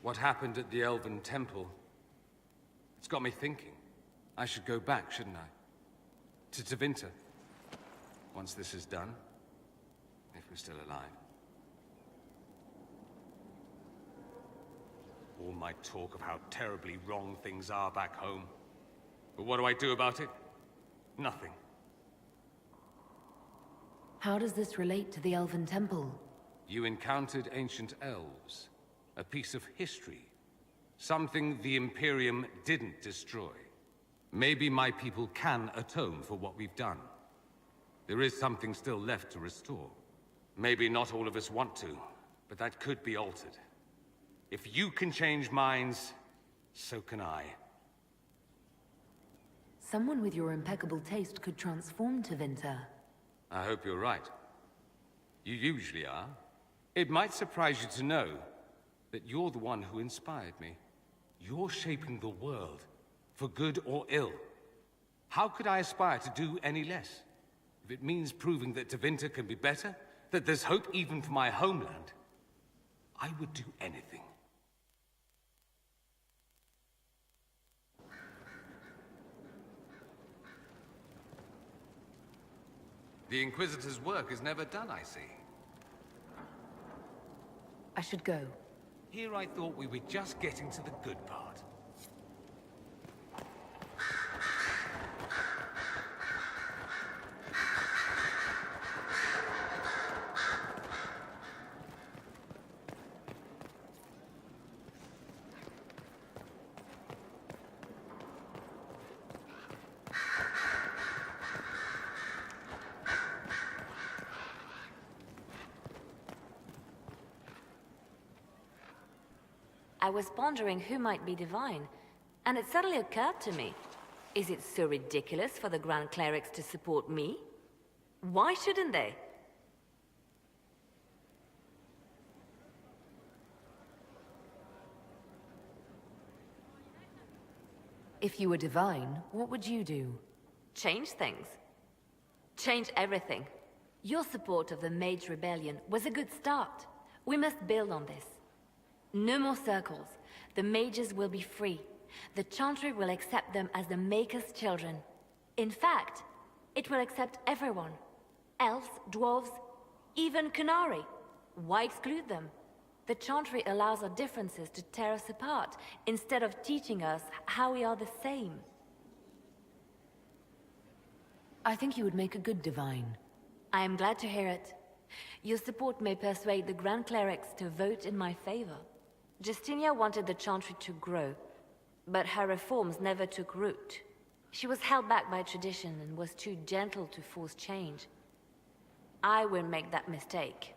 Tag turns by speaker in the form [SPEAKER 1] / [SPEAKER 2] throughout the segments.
[SPEAKER 1] What happened at the Elven Temple? It's got me thinking. I should go back, shouldn't I? To Tevinter. Once this is done. If we're still alive. All my talk of how terribly wrong things are back home. But what do I do about it? Nothing.
[SPEAKER 2] How does this relate to the Elven Temple?
[SPEAKER 1] You encountered ancient elves. A piece of history. Something the Imperium didn't destroy. Maybe my people can atone for what we've done. There is something still left to restore. Maybe not all of us want to, but that could be altered. If you can change minds, so can I.
[SPEAKER 2] Someone with your impeccable taste could transform Tevinter.
[SPEAKER 1] I hope you're right. You usually are. It might surprise you to know that you're the one who inspired me. You're shaping the world, for good or ill. How could I aspire to do any less? If it means proving that Tevinter can be better, that there's hope even for my homeland, I would do anything. The Inquisitor's work is never done, I see.
[SPEAKER 2] I should go.
[SPEAKER 1] Here I thought we were just getting to the good part.
[SPEAKER 3] I was pondering who might be divine, and it suddenly occurred to me. Is it so ridiculous for the Grand Clerics to support me? Why shouldn't they?
[SPEAKER 2] If you were divine, what would you do?
[SPEAKER 3] Change things. Change everything. Your support of the Mage Rebellion was a good start. We must build on this. No more circles. The mages will be free. The Chantry will accept them as the Maker's children. In fact, it will accept everyone. Elves, dwarves, even Canary. Why exclude them? The Chantry allows our differences to tear us apart, instead of teaching us how we are the same.
[SPEAKER 2] I think you would make a good divine.
[SPEAKER 3] I am glad to hear it. Your support may persuade the Grand Clerics to vote in my favor. Justinia wanted the Chantry to grow, but her reforms never took root. She was held back by tradition and was too gentle to force change. I won't make that mistake.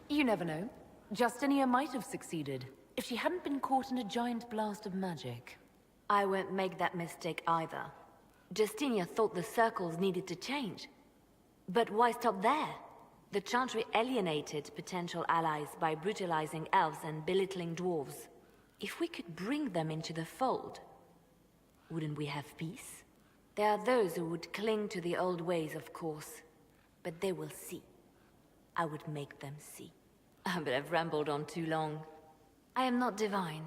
[SPEAKER 2] You never know. Justinia might have succeeded, if she hadn't been caught in a giant blast of magic.
[SPEAKER 3] I won't make that mistake either. Justinia thought the circles needed to change. But why stop there? The Chantry alienated potential allies by brutalizing elves and belittling dwarves. If we could bring them into the fold, wouldn't we have peace? There are those who would cling to the old ways, of course. But they will see. I would make them see. But I've rambled on too long. I am not divine.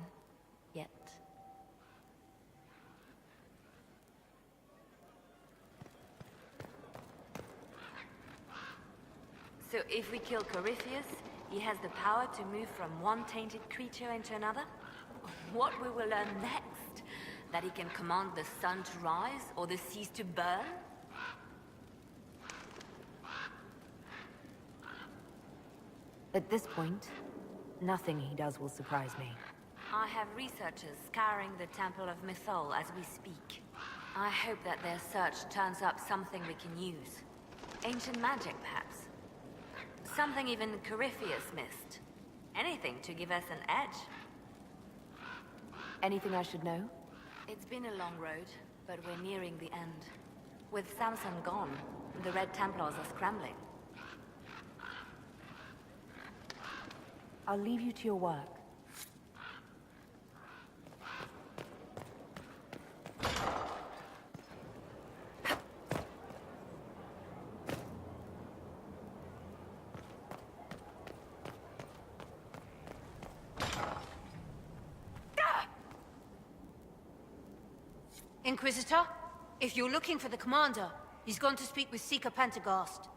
[SPEAKER 3] Yet. So if we kill Corypheus, he has the power to move from one tainted creature into another? What we will learn next? That he can command the sun to rise or the seas to burn?
[SPEAKER 2] At this point, nothing he does will surprise me.
[SPEAKER 3] I have researchers scouring the Temple of Mythol as we speak. I hope that their search turns up something we can use. Ancient magic, perhaps. Something even Corypheus missed. Anything to give us an edge.
[SPEAKER 2] Anything I should know?
[SPEAKER 3] It's been a long road, but we're nearing the end. With Samson gone, the Red Templars are scrambling.
[SPEAKER 2] I'll leave you to your work.
[SPEAKER 4] Inquisitor, if you're looking for the commander, he's gone to speak with Seeker Pendergast.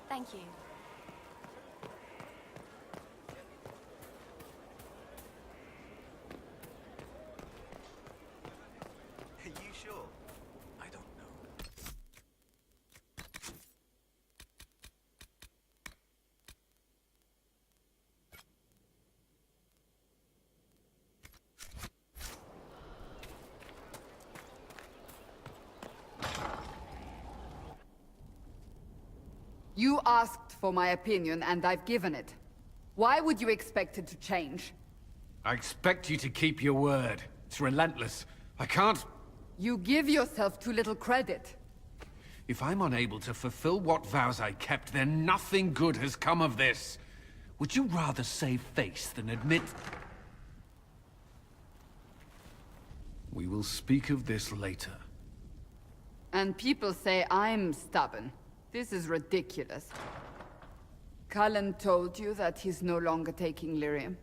[SPEAKER 5] Thank you.
[SPEAKER 6] Are you sure? I don't know.
[SPEAKER 7] You asked for my opinion, and I've given it. Why would you expect it to change?
[SPEAKER 8] I expect you to keep your word. It's relentless. I can't...
[SPEAKER 7] You give yourself too little credit.
[SPEAKER 8] If I'm unable to fulfill what vows I kept, then nothing good has come of this. Would you rather save face than admit... We will speak of this later.
[SPEAKER 7] And people say I'm stubborn. This is ridiculous. Cullen told you that he's no longer taking lyrium.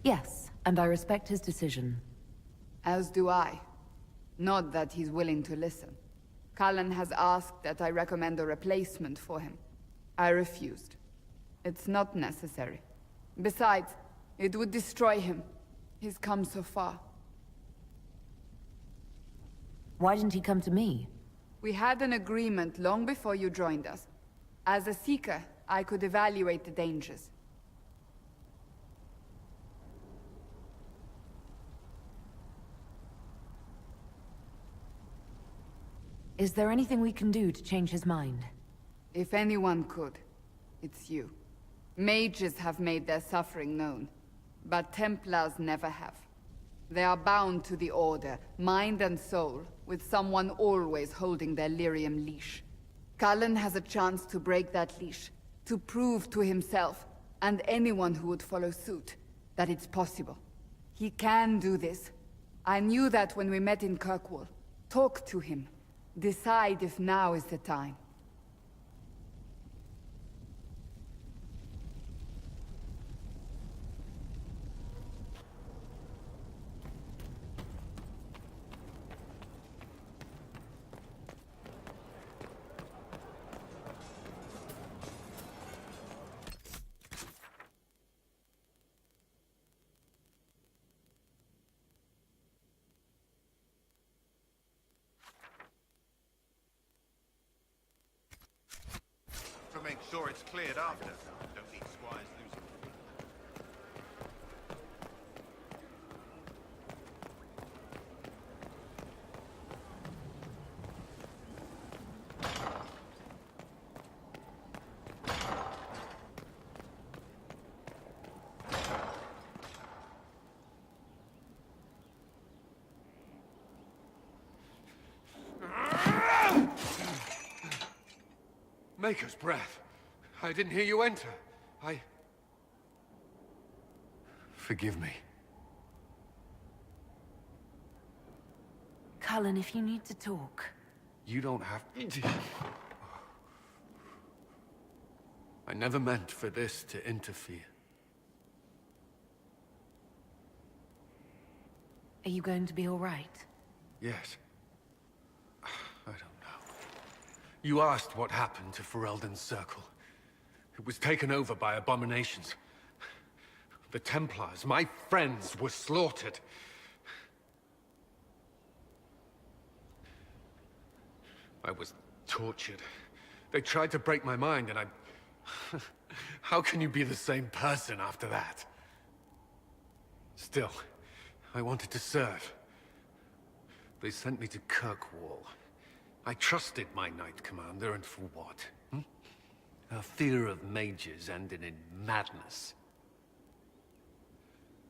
[SPEAKER 2] Yes, and I respect his decision.
[SPEAKER 7] As do I. Not that he's willing to listen. Cullen has asked that I recommend a replacement for him. I refused. It's not necessary. Besides, it would destroy him. He's come so far.
[SPEAKER 2] Why didn't he come to me?
[SPEAKER 7] We had an agreement long before you joined us. As a Seeker, I could evaluate the dangers.
[SPEAKER 2] Is there anything we can do to change his mind?
[SPEAKER 7] If anyone could, it's you. Mages have made their suffering known, but Templars never have. They are bound to the Order, mind and soul, with someone always holding their lyrium leash. Cullen has a chance to break that leash, to prove to himself, and anyone who would follow suit, that it's possible. He can do this. I knew that when we met in Kirkwall. Talk to him. Decide if now is the time.
[SPEAKER 6] To make sure it's cleared after. Don't need squires losing.
[SPEAKER 8] Maker's breath. I didn't hear you enter. Forgive me.
[SPEAKER 2] Cullen, if you need to talk.
[SPEAKER 8] You don't have... I never meant for this to interfere.
[SPEAKER 2] Are you going to be all right?
[SPEAKER 8] Yes. I don't know. You asked what happened to Ferelden's Circle. It was taken over by abominations. The Templars, my friends, were slaughtered. I was tortured. They tried to break my mind, and How can you be the same person after that? Still, I wanted to serve. They sent me to Kirkwall. I trusted my Knight Commander, and for what? Her fear of mages ended in madness.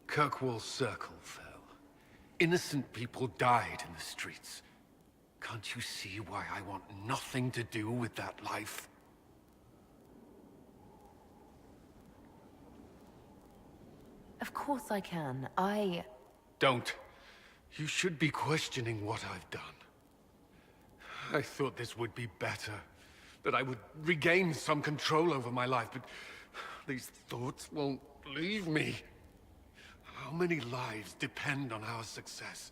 [SPEAKER 8] Kirkwall Circle fell. Innocent people died in the streets. Can't you see why I want nothing to do with that life?
[SPEAKER 2] Of course I can.
[SPEAKER 8] Don't. You should be questioning what I've done. I thought this would be better. That I would regain some control over my life, but these thoughts won't leave me. How many lives depend on our success?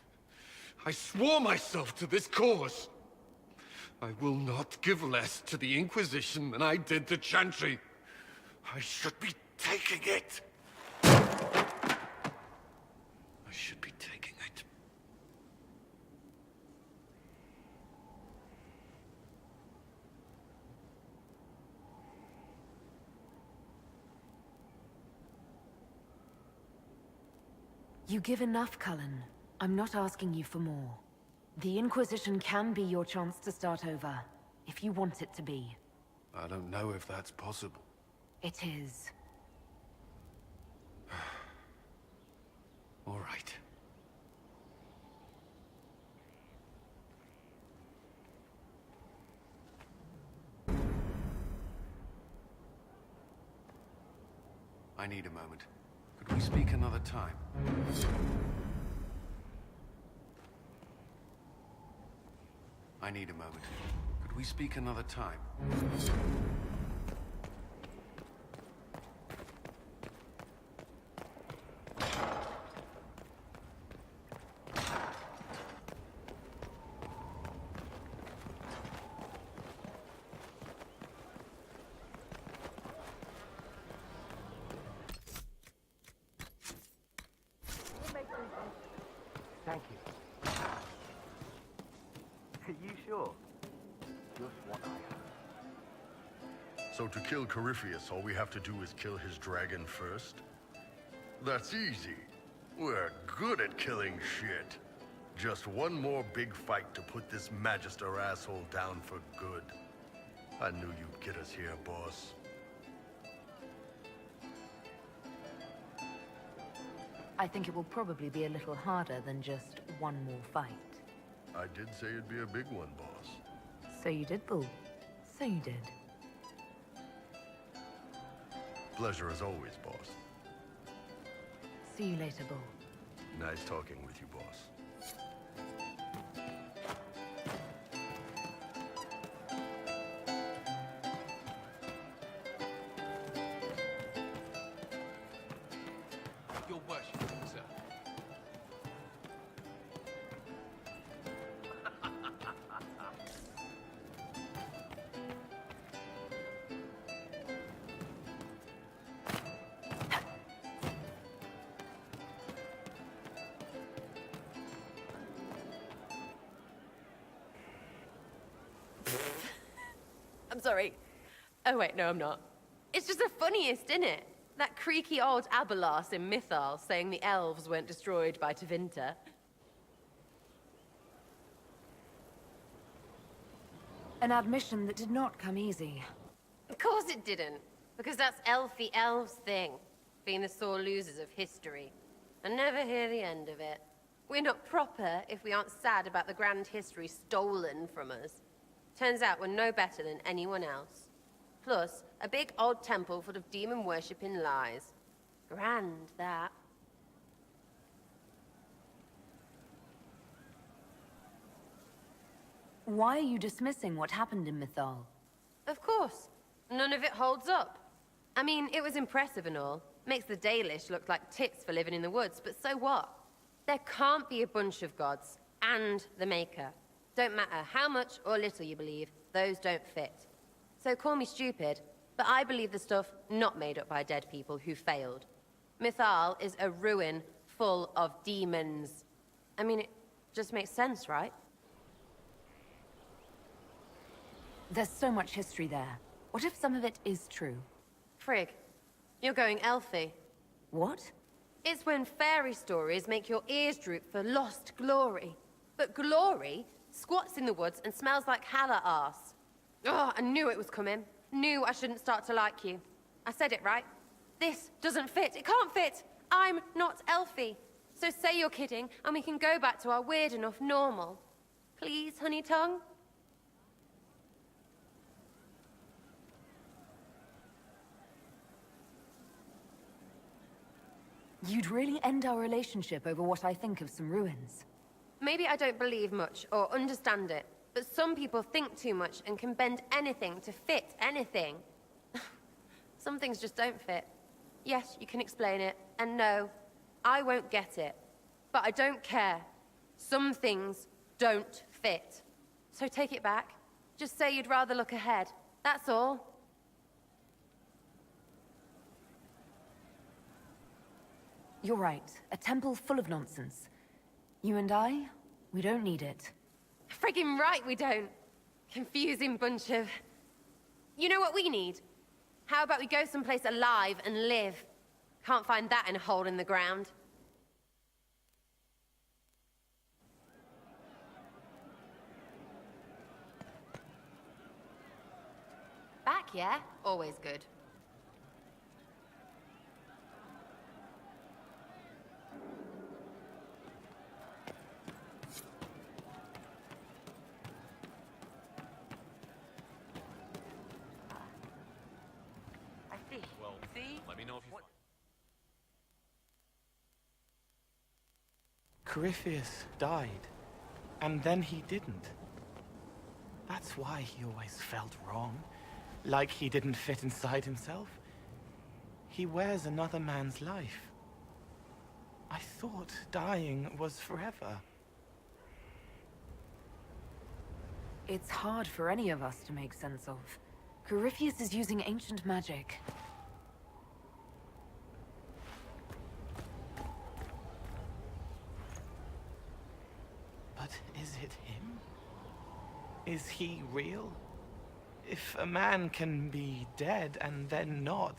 [SPEAKER 8] I swore myself to this cause. I will not give less to the Inquisition than I did to Chantry. I should be taking it. I should be taking it.
[SPEAKER 2] You give enough, Cullen. I'm not asking you for more. The Inquisition can be your chance to start over, if you want it to be.
[SPEAKER 8] I don't know if that's possible.
[SPEAKER 2] It is.
[SPEAKER 8] All right. I need a moment. Could we speak another time? I need a moment. Could we speak another time?
[SPEAKER 9] Thank you. Are you sure? Just what I heard.
[SPEAKER 10] So to kill Corypheus, all we have to do is kill his dragon first? That's easy. We're good at killing shit. Just one more big fight to put this Magister asshole down for good. I knew you'd get us here, boss.
[SPEAKER 2] I think it will probably be a little harder than just one more fight.
[SPEAKER 10] I did say it'd be a big one, boss.
[SPEAKER 2] So you did, Bull. So you did.
[SPEAKER 10] Pleasure as always, boss.
[SPEAKER 2] See you later, Bull.
[SPEAKER 10] Nice talking with you, boss.
[SPEAKER 8] Your worship, sir.
[SPEAKER 11] I'm sorry. Oh wait, no I'm not. It's just the funniest, isn't it? That creaky old Abelas in Mythal saying the elves weren't destroyed by Tevinter.
[SPEAKER 2] An admission that did not come easy.
[SPEAKER 11] Of course it didn't. Because that's elfy elves thing. Being the sore losers of history. And never hear the end of it. We're not proper if we aren't sad about the grand history stolen from us. Turns out we're no better than anyone else. Plus, a big old temple full of demon-worshipping lies. Grand, that.
[SPEAKER 2] Why are you dismissing what happened in Mythal?
[SPEAKER 11] Of course. None of it holds up. I mean, it was impressive and all. Makes the Dalish look like tits for living in the woods, but so what? There can't be a bunch of gods, and the Maker. Don't matter how much or little you believe, those don't fit. So call me stupid, but I believe the stuff not made up by dead people who failed. Mythal is a ruin full of demons. I mean, it just makes sense, right?
[SPEAKER 2] There's so much history there. What if some of it is true?
[SPEAKER 11] Frig, you're going elfy.
[SPEAKER 2] What?
[SPEAKER 11] It's when fairy stories make your ears droop for lost glory. But glory squats in the woods and smells like halla arse. Oh, I knew it was coming. Knew I shouldn't start to like you. I said it right. This doesn't fit. It can't fit. I'm not elfy. So say you're kidding, and we can go back to our weird enough normal. Please, honey tongue?
[SPEAKER 2] You'd really end our relationship over what I think of some ruins.
[SPEAKER 11] Maybe I don't believe much or understand it, but some people think too much and can bend anything to fit anything. Some things just don't fit. Yes, you can explain it, and no, I won't get it. But I don't care. Some things don't fit. So take it back. Just say you'd rather look ahead. That's all.
[SPEAKER 2] You're right. A temple full of nonsense. You and I, we don't need it.
[SPEAKER 11] Friggin' right we don't. Confusing bunch of... You know what we need? How about we go someplace alive and live? Can't find that in a hole in the ground. Back, yeah? Always good.
[SPEAKER 12] Corypheus died, and then he didn't. That's why he always felt wrong, like he didn't fit inside himself. He wears another man's life. I thought dying was forever.
[SPEAKER 2] It's hard for any of us to make sense of. Corypheus is using ancient magic.
[SPEAKER 12] But is it him? Is he real? If a man can be dead and then not,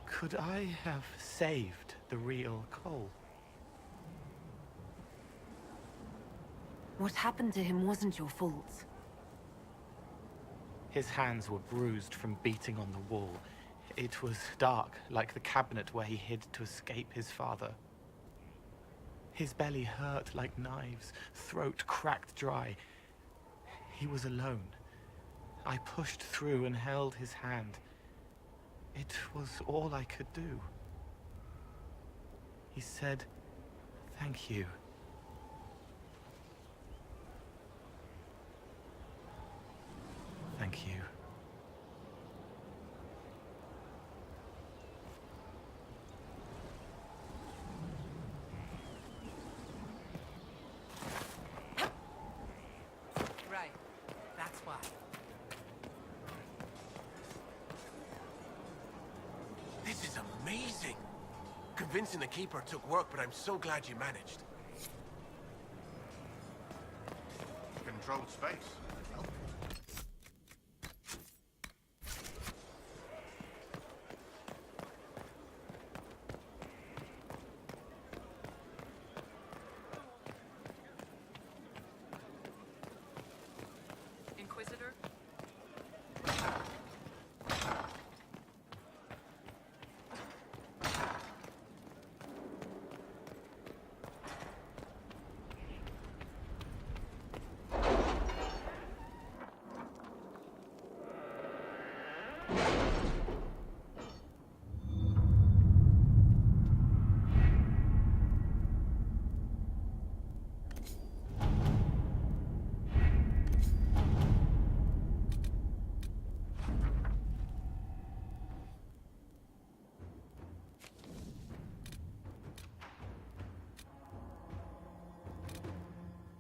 [SPEAKER 12] could I have saved the real Cole?
[SPEAKER 2] What happened to him wasn't your fault.
[SPEAKER 12] His hands were bruised from beating on the wall. It was dark, like the cabinet where he hid to escape his father. His belly hurt like knives, throat cracked dry. He was alone. I pushed through and held his hand. It was all I could do. He said, "Thank you." Thank you.
[SPEAKER 13] Right. That's why.
[SPEAKER 14] This is amazing. Convincing the keeper took work, but I'm so glad you managed.
[SPEAKER 6] Controlled space.
[SPEAKER 13] Inquisitor?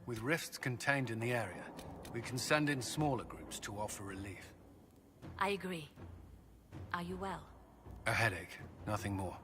[SPEAKER 8] With rifts contained in the area, we can send in smaller groups to offer relief.
[SPEAKER 3] I agree. Are you well?
[SPEAKER 8] A headache, nothing more.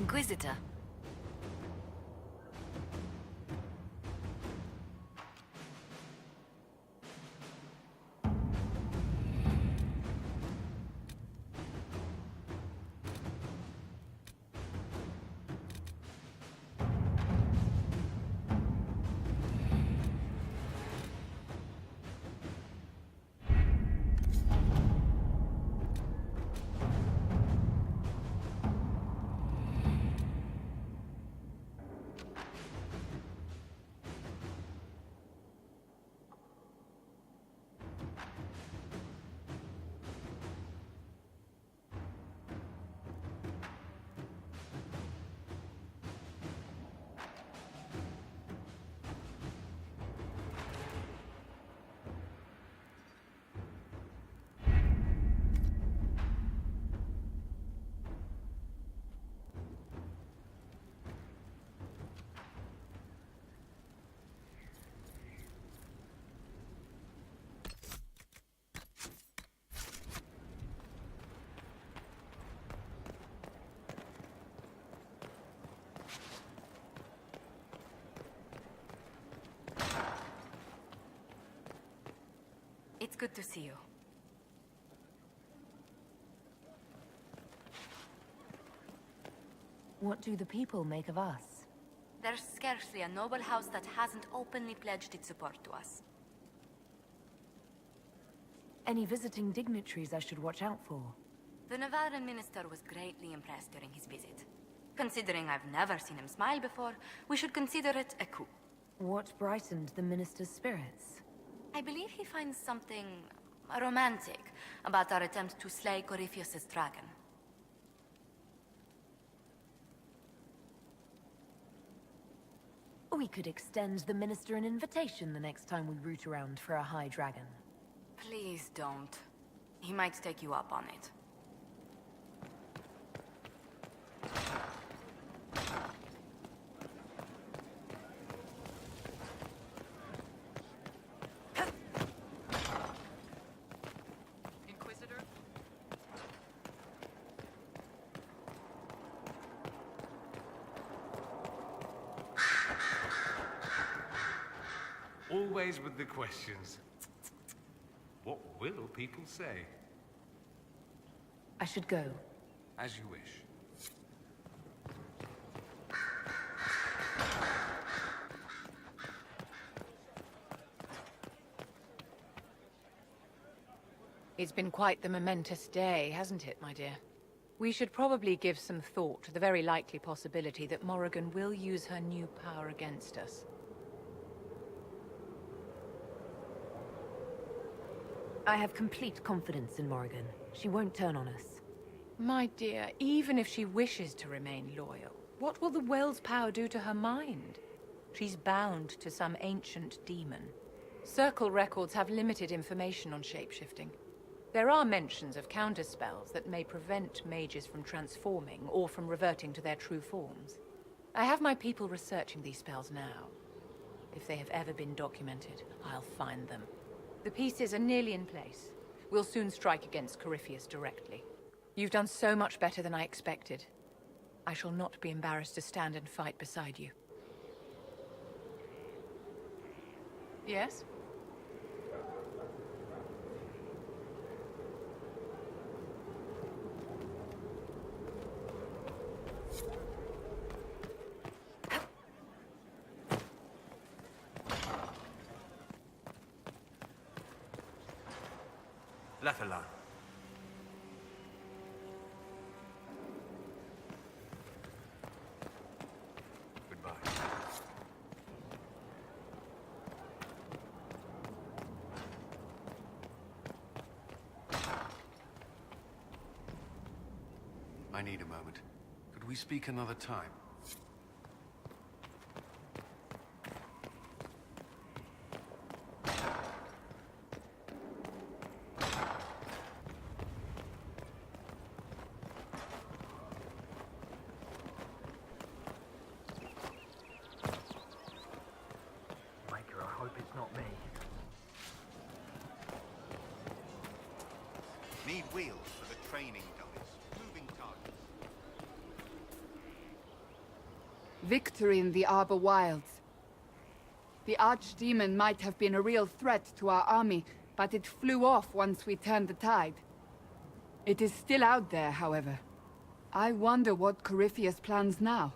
[SPEAKER 3] Inquisitor. It's good to see you.
[SPEAKER 2] What do the people make of us?
[SPEAKER 3] There's scarcely a noble house that hasn't openly pledged its support to us.
[SPEAKER 2] Any visiting dignitaries I should watch out for?
[SPEAKER 3] The Navarran minister was greatly impressed during his visit. Considering I've never seen him smile before, we should consider it a coup.
[SPEAKER 2] What brightened the minister's spirits?
[SPEAKER 3] I believe he finds something romantic about our attempt to slay Corypheus' dragon.
[SPEAKER 2] We could extend the minister an invitation the next time we root around for a high dragon.
[SPEAKER 3] Please don't. He might take you up on it.
[SPEAKER 1] Always with the questions. What will people say?
[SPEAKER 2] I should go.
[SPEAKER 1] As you wish.
[SPEAKER 15] It's been quite the momentous day, hasn't it, my dear? We should probably give some thought to the very likely possibility that Morrigan will use her new power against us.
[SPEAKER 2] I have complete confidence in Morrigan. She won't turn on us.
[SPEAKER 15] My dear, even if she wishes to remain loyal, what will the Well's power do to her mind? She's bound to some ancient demon. Circle records have limited information on shapeshifting. There are mentions of counterspells that may prevent mages from transforming or from reverting to their true forms. I have my people researching these spells now. If they have ever been documented, I'll find them. The pieces are nearly in place. We'll soon strike against Corypheus directly. You've done so much better than I expected. I shall not be embarrassed to stand and fight beside you. Yes?
[SPEAKER 14] Left alone. Goodbye.
[SPEAKER 8] I need a moment. Could we speak another time?
[SPEAKER 6] Need wheels for the training dummies. Moving targets.
[SPEAKER 7] Victory in the Arbor Wilds. The Archdemon might have been a real threat to our army, but it flew off once we turned the tide. It is still out there, however. I wonder what Corypheus plans now.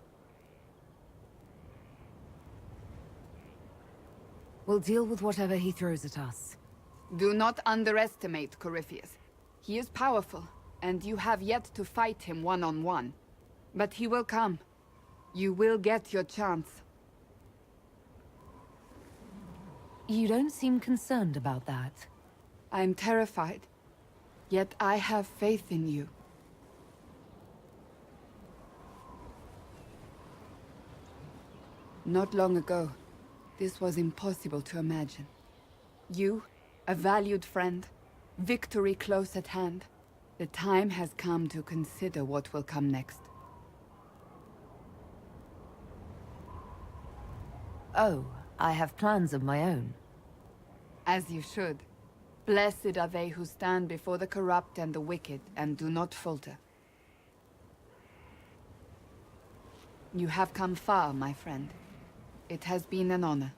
[SPEAKER 2] We'll deal with whatever he throws at us.
[SPEAKER 7] Do not underestimate Corypheus. He is powerful, and you have yet to fight him one-on-one. But he will come. You will get your chance.
[SPEAKER 2] You don't seem concerned about that.
[SPEAKER 7] I'm terrified. Yet I have faith in you. Not long ago, this was impossible to imagine. You, a valued friend, victory close at hand. The time has come to consider what will come next.
[SPEAKER 2] Oh, I have plans of my own.
[SPEAKER 7] As you should. Blessed are they who stand before the corrupt and the wicked, and do not falter. You have come far, my friend. It has been an honor.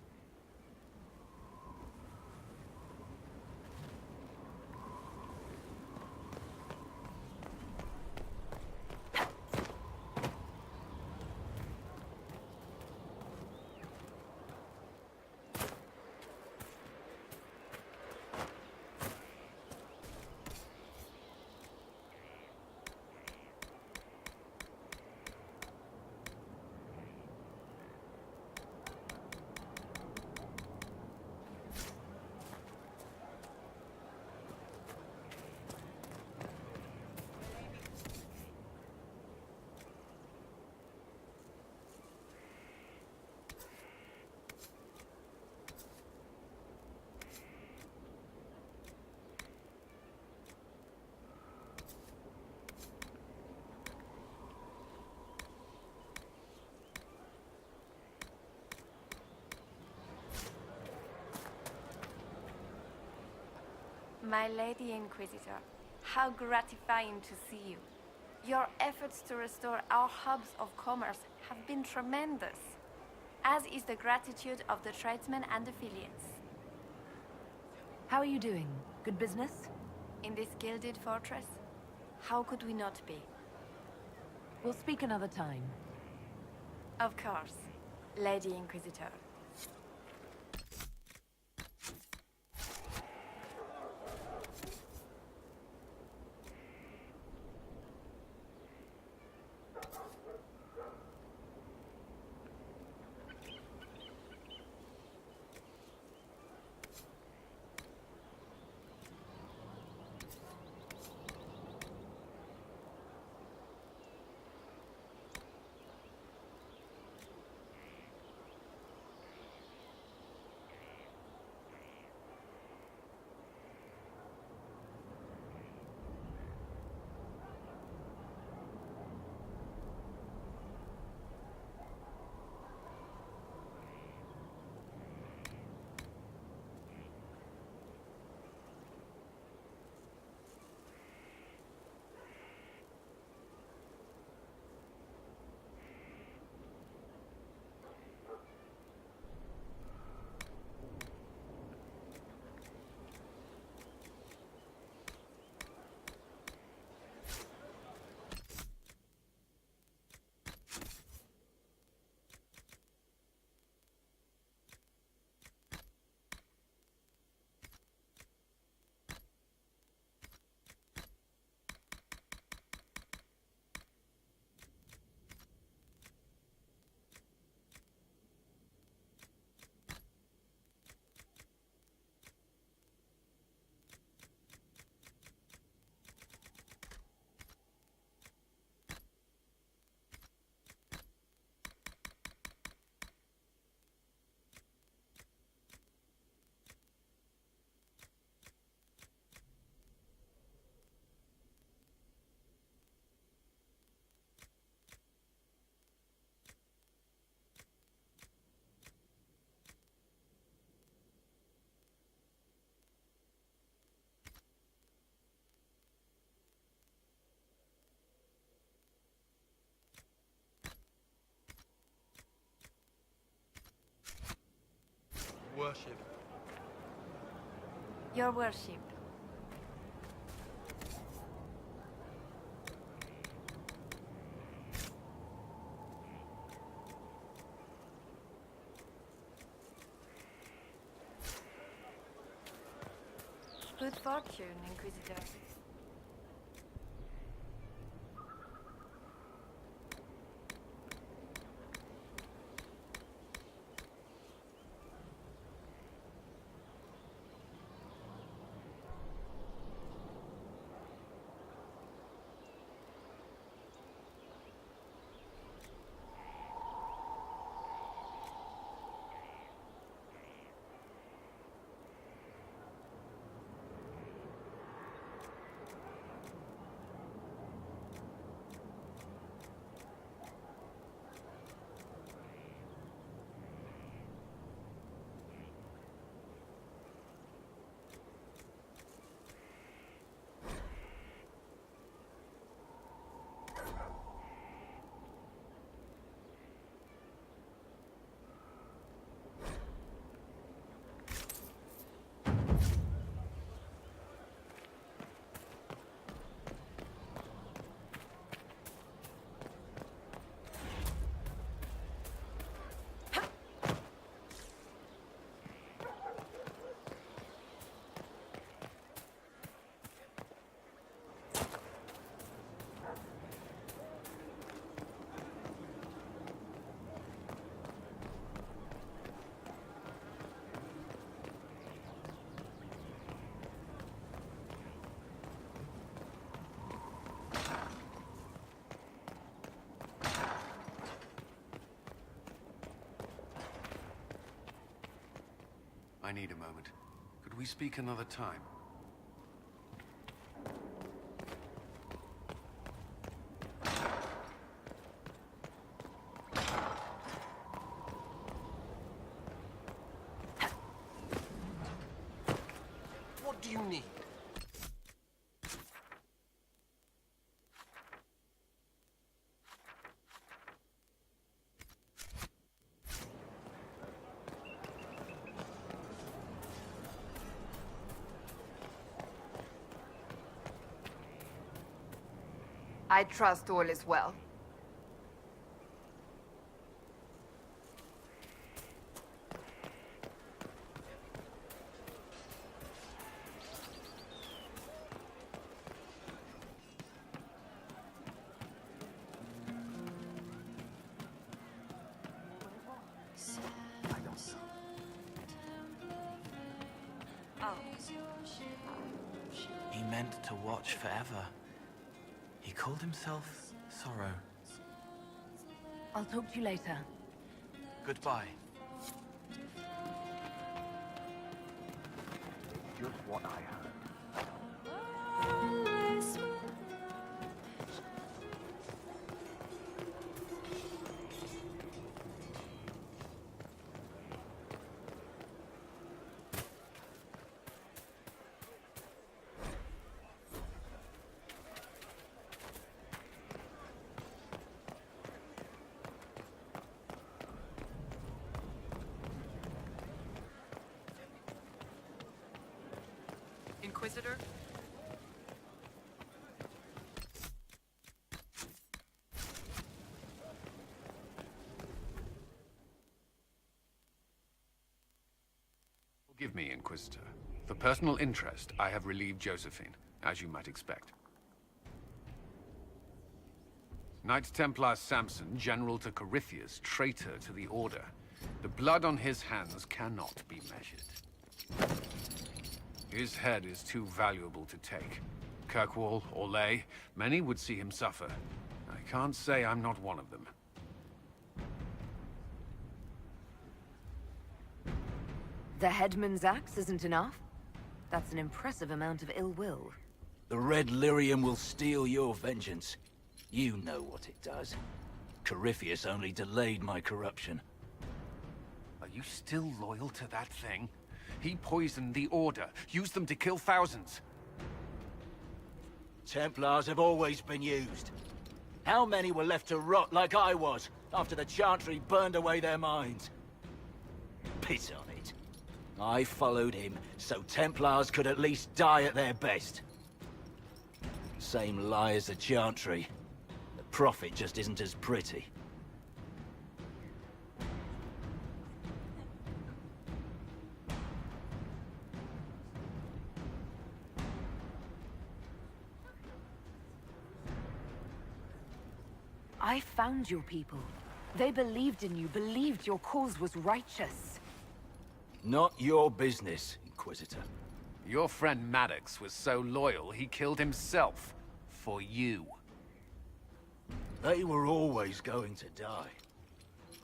[SPEAKER 5] My Lady Inquisitor, how gratifying to see you. Your efforts to restore our hubs of commerce have been tremendous, as is the gratitude of the tradesmen and affiliates.
[SPEAKER 2] How are you doing? Good business?
[SPEAKER 5] In this gilded fortress, how could we not be?
[SPEAKER 2] We'll speak another time.
[SPEAKER 5] Of course, Lady Inquisitor.
[SPEAKER 16] worship.
[SPEAKER 5] Your worship. Good fortune, Inquisitor.
[SPEAKER 8] I need a moment. Could we speak another time?
[SPEAKER 14] What do you need?
[SPEAKER 7] I trust all is well.
[SPEAKER 12] He meant to watch forever. He called himself Sorrow.
[SPEAKER 2] I'll talk to you later.
[SPEAKER 12] Goodbye.
[SPEAKER 9] Just what I heard.
[SPEAKER 15] Inquisitor?
[SPEAKER 8] Forgive me, Inquisitor. For personal interest, I have relieved Josephine, as you might expect. Knight Templar Samson, General to Corypheus, traitor to the Order. The blood on his hands cannot be measured. His head is too valuable to take. Kirkwall, Orlais, many would see him suffer. I can't say I'm not one of them.
[SPEAKER 2] The headman's axe isn't enough? That's an impressive amount of ill will.
[SPEAKER 17] The Red Lyrium will steal your vengeance. You know what it does. Corypheus only delayed my corruption.
[SPEAKER 8] Are you still loyal to that thing? He poisoned the Order, used them to kill thousands.
[SPEAKER 17] Templars have always been used. How many were left to rot like I was, after the Chantry burned away their minds? Piss on it. I followed him, so Templars could at least die at their best. Same lie as the Chantry. The Prophet just isn't as pretty.
[SPEAKER 2] I found your people. They believed in you, believed your cause was righteous.
[SPEAKER 17] Not your business, Inquisitor.
[SPEAKER 9] Your friend Maddox was so loyal, he killed himself. For you.
[SPEAKER 17] They were always going to die.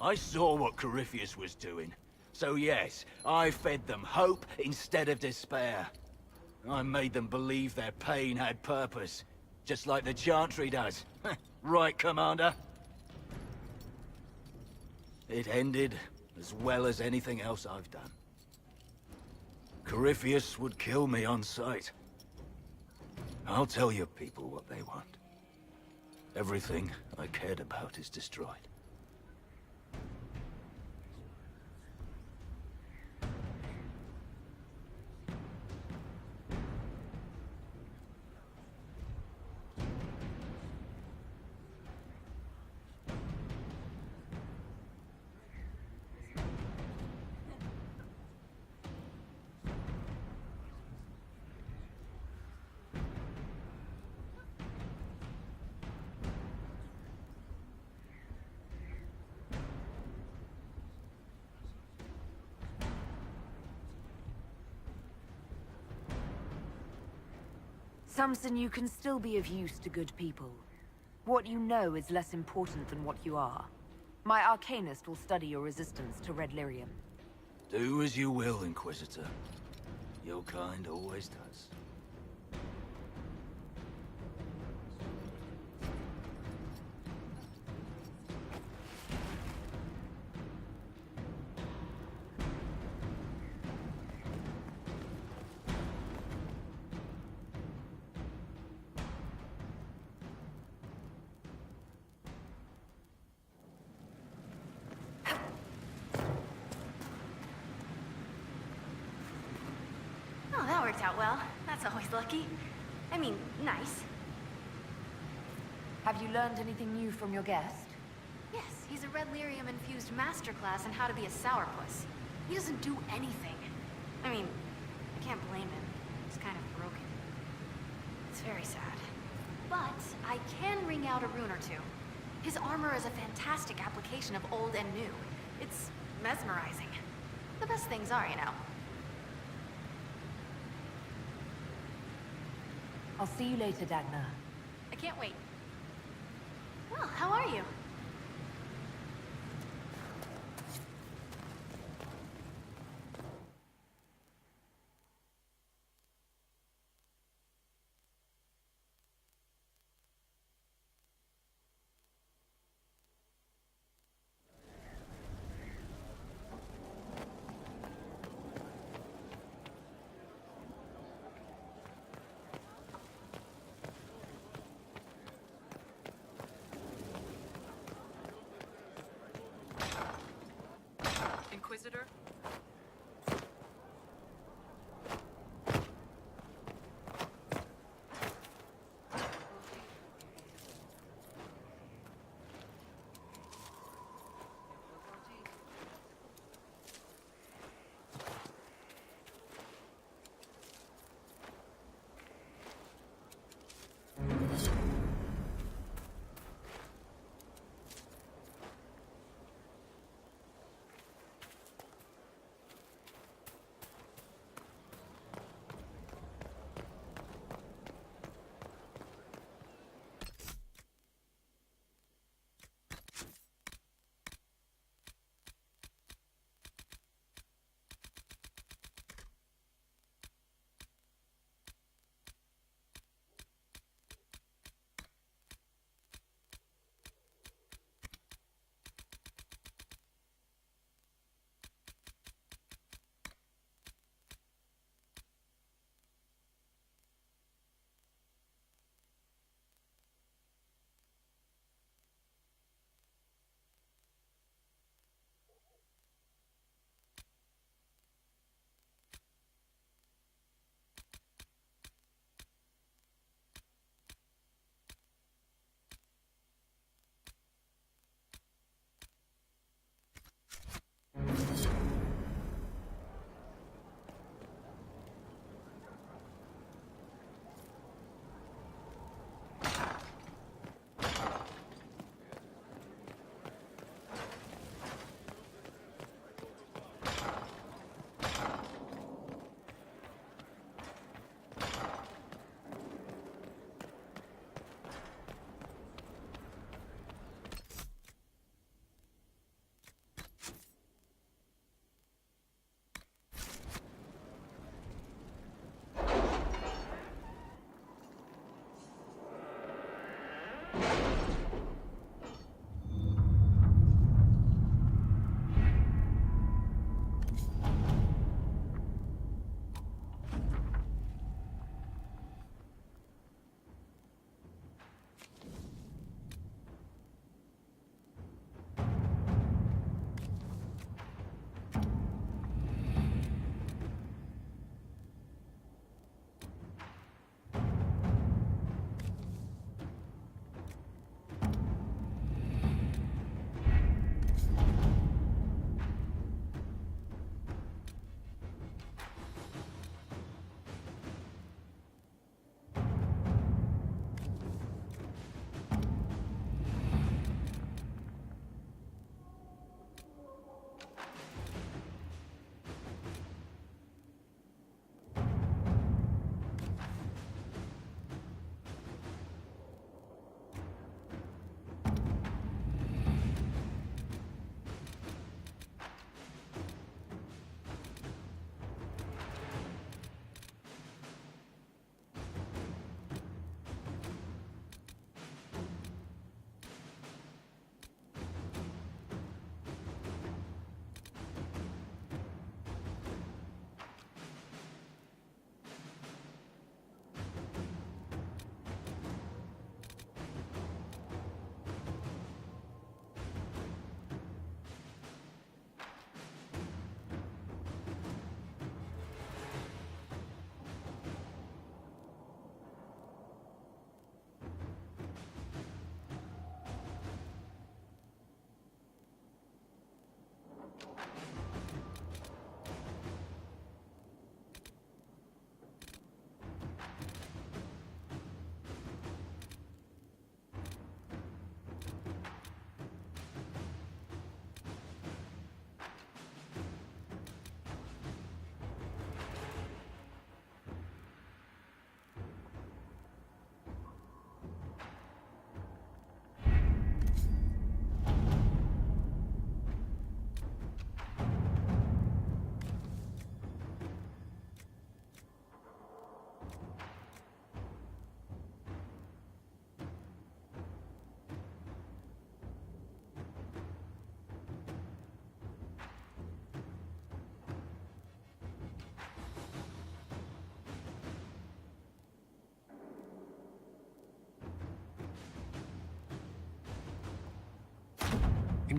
[SPEAKER 17] I saw what Corypheus was doing. So yes, I fed them hope instead of despair. I made them believe their pain had purpose. Just like the Chantry does. Right, Commander? It ended as well as anything else I've done. Corypheus would kill me on sight. I'll tell your people what they want. Everything I cared about is destroyed.
[SPEAKER 2] Samson, you can still be of use to good people. What you know is less important than what you are. My Arcanist will study your resistance to Red Lyrium.
[SPEAKER 17] Do as you will, Inquisitor. Your kind always does.
[SPEAKER 16] Oh, that worked out well. That's always lucky. I mean, nice.
[SPEAKER 2] Have you learned anything new from your guest?
[SPEAKER 16] Yes, he's a Red Lyrium-infused masterclass on how to be a sourpuss. He doesn't do anything. I mean, I can't blame him. He's kind of broken. It's very sad. But I can wring out a rune or two. His armor is a fantastic application of old and new. It's mesmerizing. The best things are, you know.
[SPEAKER 2] I'll see you later, Dagna.
[SPEAKER 16] I can't wait. Well, how are you?
[SPEAKER 15] Inquisitor?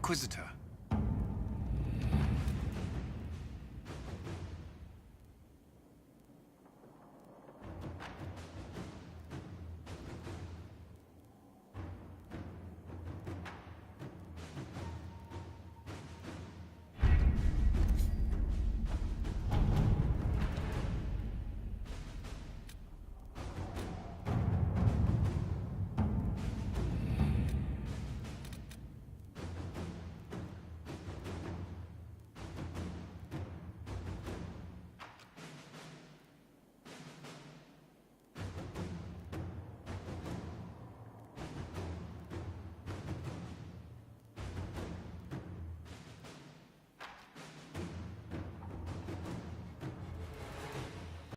[SPEAKER 18] Inquisitor.